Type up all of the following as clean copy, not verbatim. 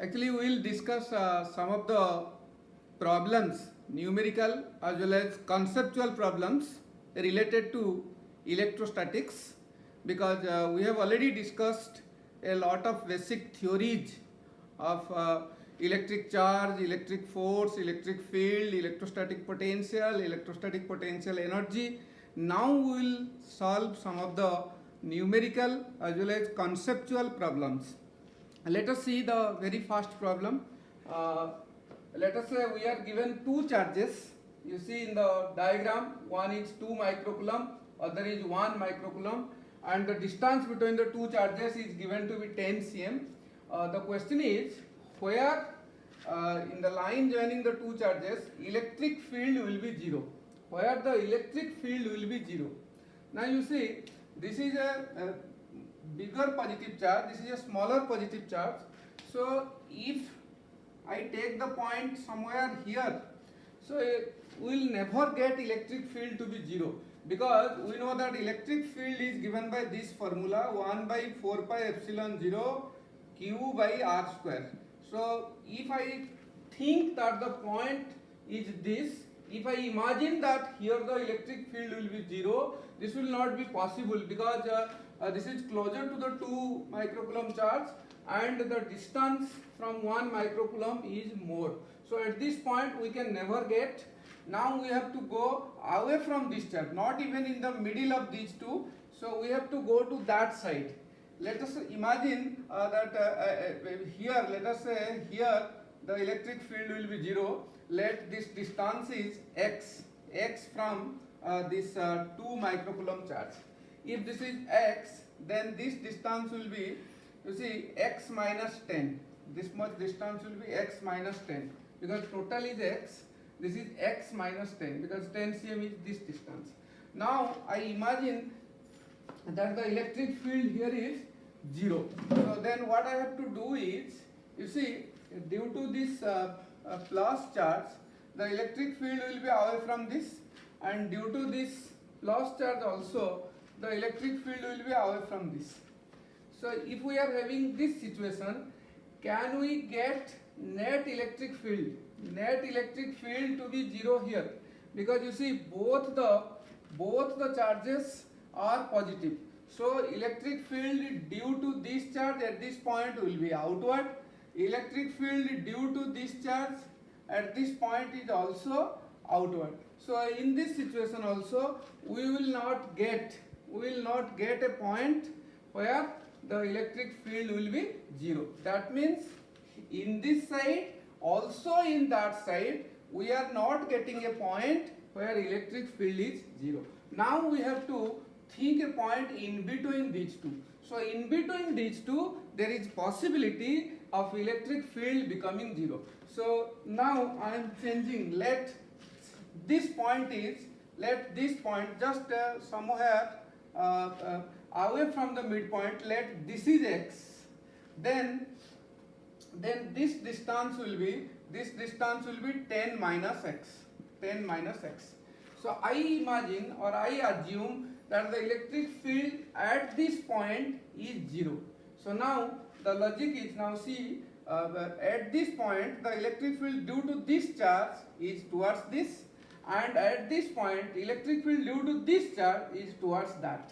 Actually, we will discuss some of the problems, numerical as well as conceptual problems related to electrostatics, because we have already discussed a lot of basic theories of electric charge, electric force, electric field, electrostatic potential energy. Now we will solve some of the numerical as well as conceptual problems. Let us see the very first problem. Let us say we are given two charges. You see in the diagram, one is 2 microcoulomb, other is 1 microcoulomb, and the distance between the two charges is given to be 10 cm. The question is, where in the line joining the two charges electric field will be 0, where the electric field will be 0. Now you see, this is a bigger positive charge, this is a smaller positive charge. So if I take the point somewhere here, so we will never get electric field to be 0, because we know that electric field is given by this formula, 1 by 4 pi epsilon 0 q by r square. So if I think that the point is this, if I imagine that here the electric field will be 0, this will not be possible, because this is closer to the 2 microcoulomb charge and the distance from 1 microcoulomb is more. So at this point we can never get. Now we have to go away from this charge, not even in the middle of these two. So we have to go to that side. Let us imagine that here, let us say here the electric field will be 0. Let this distance is x from this 2 microcoulomb charge. If this is x, then this distance will be, you see, x minus 10. This much distance will be x minus 10, because total is x. This is x minus 10, because 10 cm is this distance. Now I imagine that the electric field here is 0. So then what I have to do is, you see, due to this plus charge, the electric field will be away from this, and due to this plus charge also, the electric field will be away from this. So if we are having this situation, can we get net electric field to be 0 here? Because you see, both the charges are positive. So electric field due to this charge at this point will be outward. Electric field due to this charge at this point is also outward. So in this situation also we will not get a point where the electric field will be 0. That means in this side, also in that side, we are not getting a point where electric field is 0. Now we have to think a point in between these two. So in between these two, there is possibility of electric field becoming 0. So now I am changing. Let this point just somewhere away from the midpoint. Let this is x. Then this distance will be 10 minus x. So I imagine, or I assume, that the electric field at this point is 0. So now the logic is, now see, at this point the electric field due to this charge is towards this, and at this point electric field due to this charge is towards that.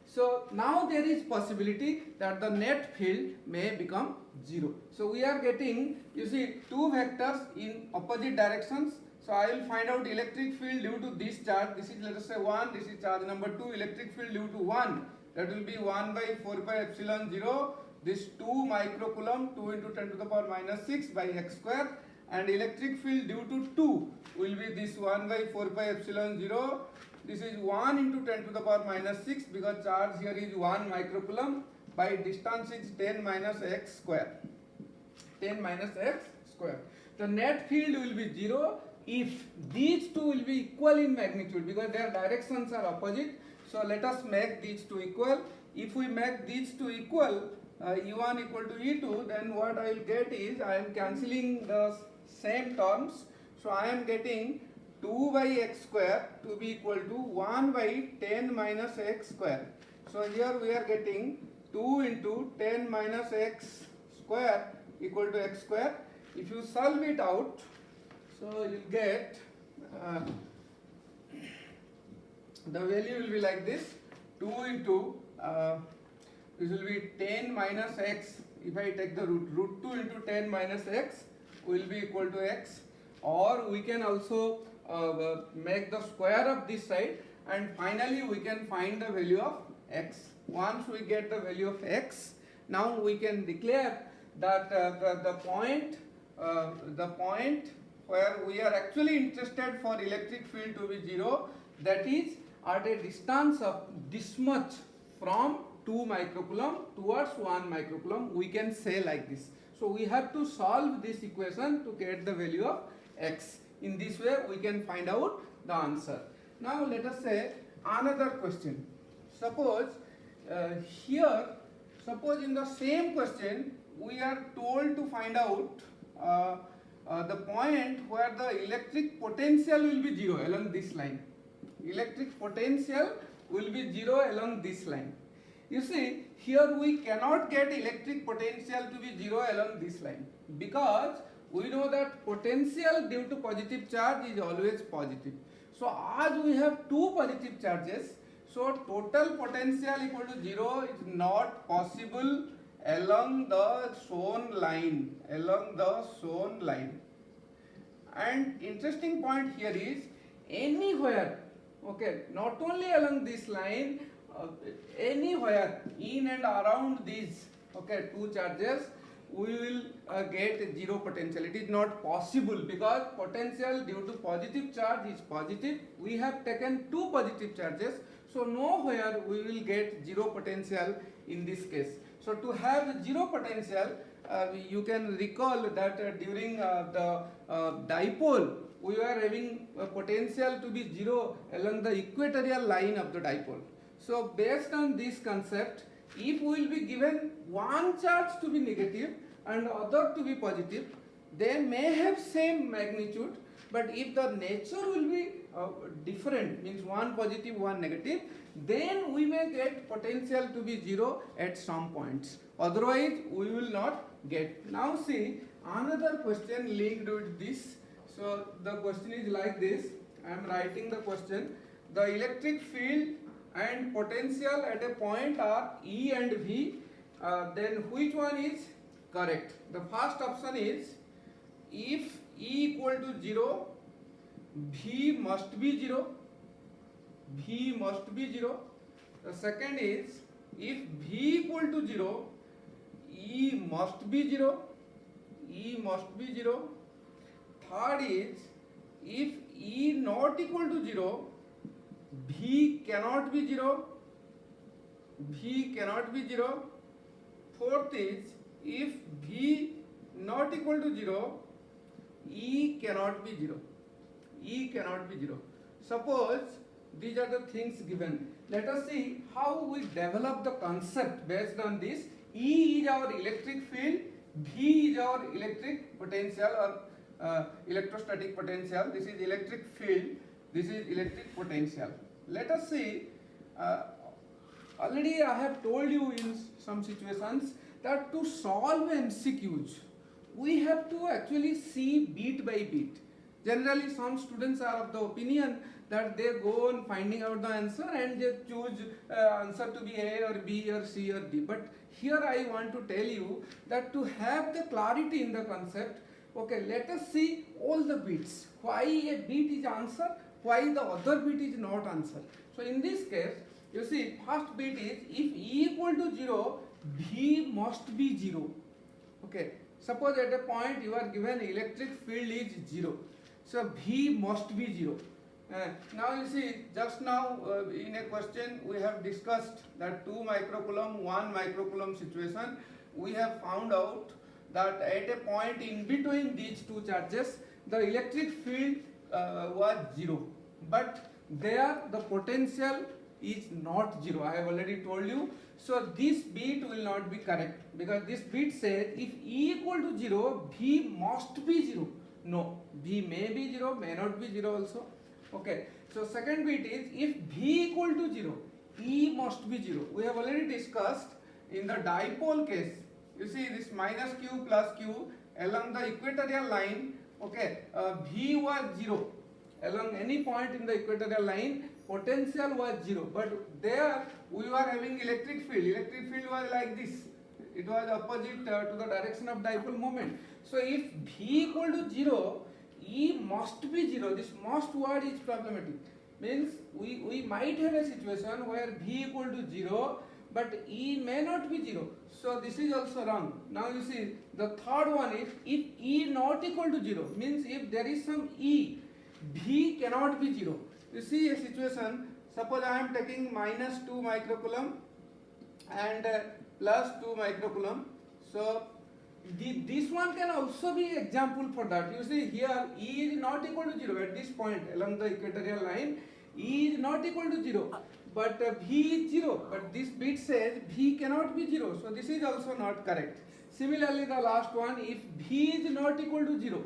So now there is possibility that the net field may become 0. So we are getting, you see, two vectors in opposite directions. So I will find out electric field due to this charge. This is, let us say, 1. This is charge number 2. Electric field due to 1. That will be 1 by 4 pi epsilon 0. This 2 microcoulomb, 2 into 10 to the power minus 6 by x square. And electric field due to 2 will be this 1 by 4 pi epsilon 0. This is 1 into 10 to the power minus 6, because charge here is 1 microcoulomb, by distance is 10 minus x square. 10 minus x square. The net field will be 0 if these two will be equal in magnitude, because their directions are opposite. So let us make these two equal. If we make these two equal, E1 equal to E2, then what I will get is, I am cancelling the same terms. So I am getting 2 by x square to be equal to 1 by 10 minus x square. So here we are getting 2 into 10 minus x square equal to x square. If you solve it out, so you get the value will be like this: 2 into this will be 10 minus x. If I take the root 2 into 10 minus x will be equal to x, or we can also make the square of this side, and finally we can find the value of x. Once we get the value of x, now we can declare that the point where we are actually interested for electric field to be 0, that is at a distance of this much from 2 microcoulomb towards 1 microcoulomb, we can say like this. So we have to solve this equation to get the value of x. In this way we can find out the answer. Now let us say another question. Suppose suppose in the same question we are told to find out the point where the electric potential will be 0 along this line. Electric potential will be 0 along this line. You see, here we cannot get electric potential to be 0 along this line, because we know that potential due to positive charge is always positive. So as we have two positive charges, so total potential equal to 0 is not possible along the shown line, And interesting point here is, anywhere, okay, not only along this line, anywhere in and around these, okay, two charges, we will get 0 potential. It is not possible, because potential due to positive charge is positive. We have taken two positive charges, so nowhere we will get 0 potential in this case. So to have 0 potential, you can recall that during the dipole, we are having a potential to be 0 along the equatorial line of the dipole. So based on this concept, if we will be given one charge to be negative and other to be positive, they may have same magnitude, but if the nature will be different, means one positive, one negative, then we may get potential to be 0 at some points. Otherwise, we will not get. Now see, another question linked with this. So the question is like this. I am writing the question. The electric field and potential at a point are E and V. Then which one is correct? The first option is, if E equal to 0, V must be 0. V must be 0. The second is, if V equal to 0, E must be 0. E must be 0. Third is, if E not equal to 0, V cannot be 0. V cannot be 0. Fourth is, if V not equal to 0, E cannot be 0. E cannot be 0. Suppose these are the things given. Let us see how we develop the concept based on this. E is our electric field, V is our electric potential or electrostatic potential. This is electric field, this is electric potential. Let us see, already I have told you in some situations that to solve MCQs, we have to actually see bit by bit. Generally, some students are of the opinion that they go on finding out the answer and they choose answer to be A or B or C or D. But here I want to tell you that to have the clarity in the concept, okay, let us see all the bits. Why a bit is answer, why the other bit is not answer. So in this case, you see, first bit is, if E equal to 0, V must be 0. Okay, suppose at a point you are given electric field is 0. So V must be 0. Now you see, just now in a question we have discussed that 2 microcoulomb, 1 microcoulomb situation. We have found out that at a point in between these two charges, the electric field was 0. But there the potential is not 0. I have already told you. So this bit will not be correct, because this bit says if E equal to 0, V must be 0. No, V may be 0, may not be 0 also. Okay, so second bit is, if V equal to 0, E must be 0. We have already discussed in the dipole case. You see this minus q plus q along the equatorial line, okay, V was 0. Along any point in the equatorial line, potential was 0. But there we were having electric field. Electric field was like this. It was opposite to the direction of dipole moment. So if V equal to 0, E must be 0. This must word is problematic. Means we might have a situation where V equal to 0, but E may not be 0. So this is also wrong. Now you see the third one is if E not equal to 0, means if there is some E, V cannot be 0. You see a situation, suppose I am taking minus 2 microcoulomb and plus 2 microcoulomb. So this one can also be example for that. You see here E is not equal to 0 at this point along the equatorial line. E is not equal to 0, but V is 0. But this bit says V cannot be 0. So this is also not correct. Similarly, the last one, if V is not equal to 0,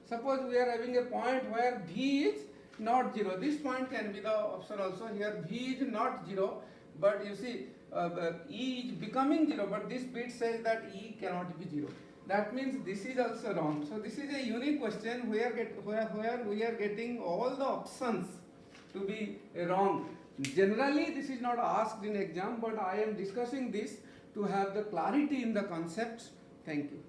suppose we are having a point where V is not 0. This point can be the option also. Here V is not 0, but you see E is becoming 0, but this bit says that E cannot be 0. That means this is also wrong. So this is a unique question where we are getting all the options to be wrong. Generally this is not asked in exam, but I am discussing this to have the clarity in the concepts. Thank you.